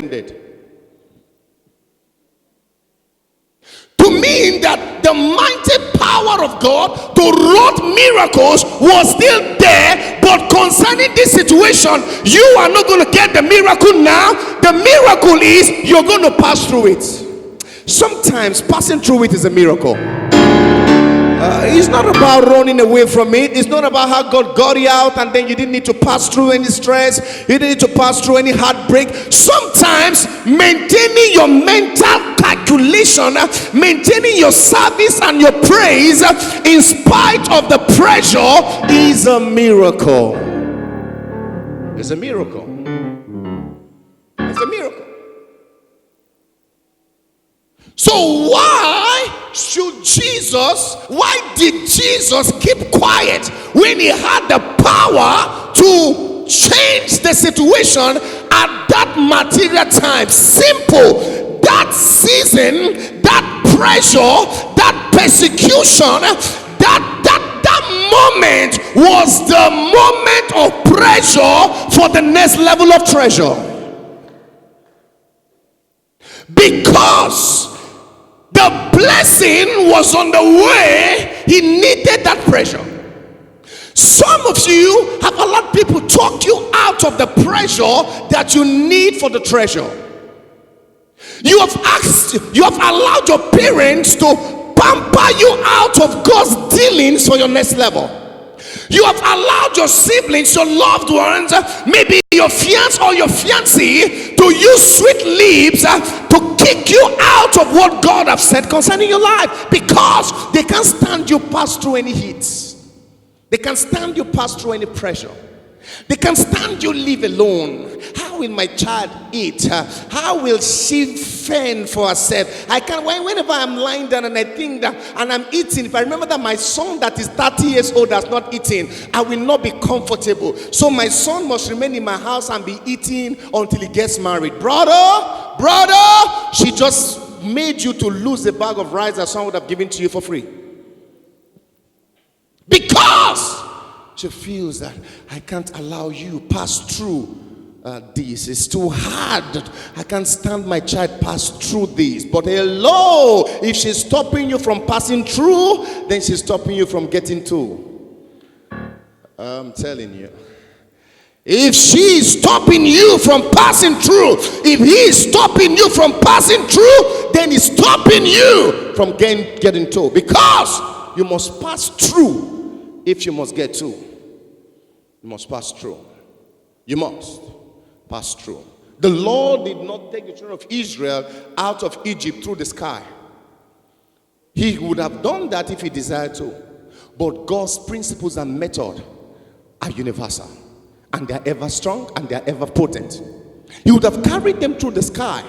ended. To mean that the mighty power of God to wrought miracles was still there, but concerning this situation, you are not going to get the miracle now. The miracle is you're going to pass through it. Sometimes passing through it is a miracle. It's not about running away from it. It's not about how God got you out and then you didn't need to pass through any stress. You didn't need to pass through any heartbreak. Sometimes maintaining your mental calculation, maintaining your service and your praise in spite of the pressure is a miracle. It's a miracle. It's a miracle. So why did Jesus keep quiet when he had the power to change the situation at that material time? Simple. That season, that pressure, that persecution, that moment was the moment of pressure for the next level of treasure. Because the blessing was on the way, he needed that pressure. Some of you have allowed people talk you out of the pressure that you need for the treasure. You have allowed your parents to pamper you out of God's dealings for your next level. You have allowed your siblings, your loved ones, maybe your fiancé or your fiancée, to use sweet lips to kick you out of what God has said concerning your life, because they can't stand you pass through any heat. They can't stand you pass through any pressure. They can't stand you live alone. How will my child eat? How will she fend for herself? I can't. Whenever I'm lying down and I think that, and I'm eating, if I remember that my son that is 30 years old has not eaten, I will not be comfortable. So my son must remain in my house and be eating until he gets married. Brother, she just made you to lose a bag of rice that someone would have given to you for free. Because she feels that I can't allow you pass through this. It's too hard. I can't stand my child pass through this. But hello, if she's stopping you from passing through, then she's stopping you from getting to. I'm telling you. If she's stopping you from passing through, if he's stopping you from passing through, then he's stopping you from getting to. Because you must pass through if you must get to. You must pass through. You must pass through. The Lord did not take the children of Israel out of Egypt through the sky. He would have done that if he desired to. But God's principles and method are universal. And they are ever strong and they are ever potent. He would have carried them through the sky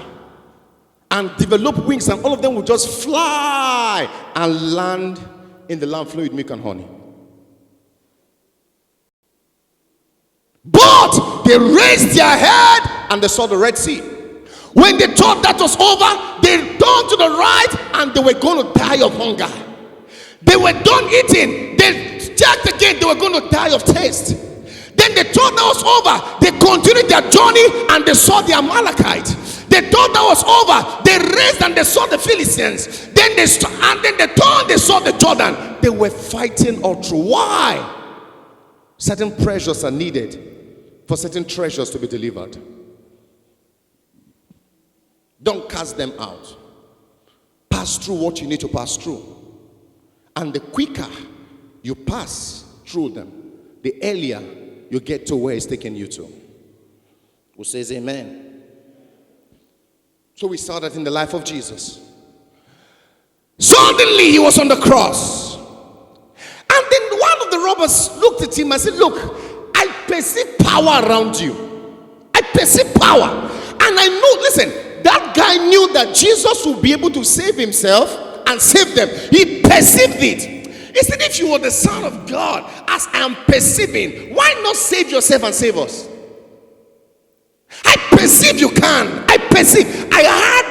and developed wings, and all of them would just fly and land in the land flowing with milk and honey. But they raised their head and they saw the Red Sea. When they thought that was over, they turned to the right and they were going to die of hunger. They were done eating. They checked again, they were going to die of thirst. Then they thought that was over. They continued their journey and they saw the Amalekites. They thought that was over. They raised and they saw the Philistines. Then they turned, they saw the Jordan. They were fighting all through. Why? Certain pressures are needed for certain treasures to be delivered. Don't cast them out. Pass through what you need to pass through. And the quicker you pass through them, the earlier you get to where it's taking you to. Who says amen? So we saw that in the life of Jesus. Suddenly he was on the cross. And then one of the robbers looked at him and said, look, I perceive power around you. I perceive power. And I know, listen, that guy knew that Jesus would be able to save himself and save them. He perceived it. He said, if you were the Son of God, as I am perceiving, why not save yourself and save us? I perceive you can. I perceive. I had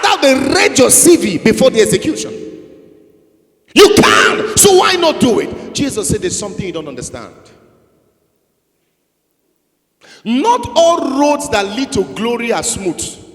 how they read your CV before the execution. You can. So why not do it? Jesus said there's something you don't understand. Not all roads that lead to glory are smooth.